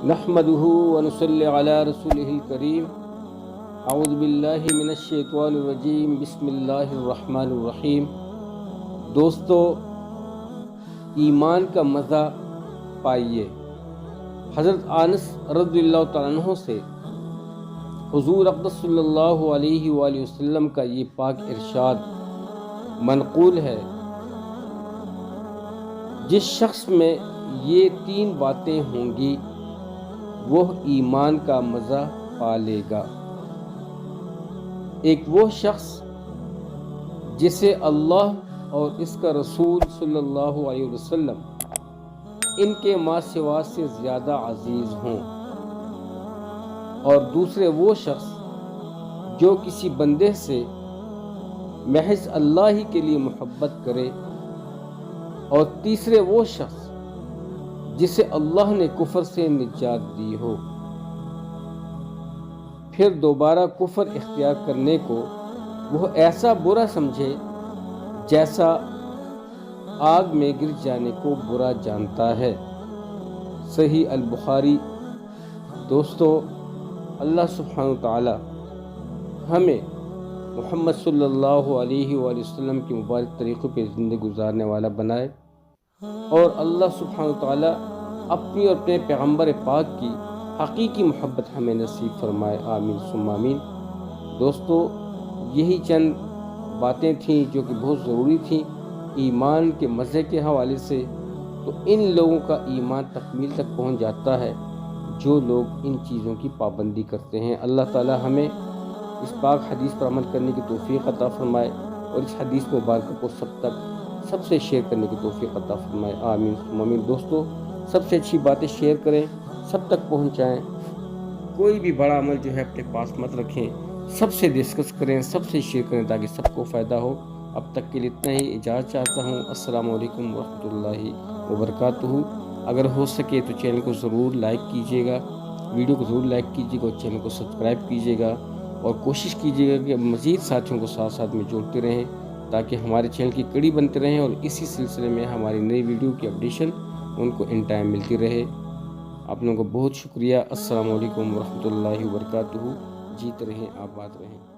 نحمدہ ونصلی علی رسولہ الکریم اعوذ باللہ من الشیطان الرجیم بسم اللہ الرحمن الرحیم۔ دوستو، ایمان کا مزہ پائیے۔ حضرت انس رضی اللہ تعالیٰ عنہ سے حضور اقدس صلی اللہ علیہ وآلہ وسلم کا یہ پاک ارشاد منقول ہے، جس شخص میں یہ 3 باتیں ہوں گی وہ ایمان کا مزہ پا لے گا۔ ایک وہ شخص جسے اللہ اور اس کا رسول صلی اللہ علیہ وسلم ان کے ما سوا سے زیادہ عزیز ہوں، اور دوسرے وہ شخص جو کسی بندے سے محض اللہ ہی کے لیے محبت کرے، اور تیسرے وہ شخص جسے اللہ نے کفر سے نجات دی ہو، پھر دوبارہ کفر اختیار کرنے کو وہ ایسا برا سمجھے جیسا آگ میں گر جانے کو برا جانتا ہے۔ صحیح البخاری۔ دوستو، اللہ سبحانہ وتعالی ہمیں محمد صلی اللہ علیہ وآلہ وسلم کے مبارک طریقوں پہ زندگی گزارنے والا بنائے، اور اللہ سبحانہ وتعالی اپنی اور اپنے پیغمبر پاک کی حقیقی محبت ہمیں نصیب فرمائے، آمین ثم آمین۔ دوستو، یہی چند باتیں تھیں جو کہ بہت ضروری تھیں ایمان کے مزے کے حوالے سے۔ تو ان لوگوں کا ایمان تکمیل تک پہنچ جاتا ہے جو لوگ ان چیزوں کی پابندی کرتے ہیں۔ اللہ تعالی ہمیں اس پاک حدیث پر عمل کرنے کی توفیق عطا فرمائے، اور اس حدیث مبارکہ کو سب سے شیئر کرنے کی توفیق عطا فرمائے، آمین ثم آمین۔ دوستو، سب سے اچھی باتیں شیئر کریں، سب تک پہنچائیں۔ کوئی بھی بڑا عمل جو ہے اپنے پاس مت رکھیں، سب سے ڈسکس کریں، سب سے شیئر کریں تاکہ سب کو فائدہ ہو۔ اب تک کے لیے اتنا ہی، اجازت چاہتا ہوں۔ السلام علیکم ورحمۃ اللہ وبرکاتہ۔ اگر ہو سکے تو چینل کو ضرور لائک کیجیے گا، ویڈیو کو ضرور لائک کیجیے گا، اور چینل کو سبسکرائب کیجیے گا، اور کوشش کیجیے گا کہ مزید ساتھیوں کو ساتھ میں جوڑتے رہیں تاکہ ہمارے چینل کی کڑی بنتے رہیں، اور اسی سلسلے میں ہماری نئی ویڈیو کی اپڈیشن ان کو ان ٹائم ملتی رہے۔ آپ لوگوں کو بہت شکریہ۔ السلام علیکم ورحمۃ اللہ وبرکاتہ۔ جیت رہیں، آباد رہیں۔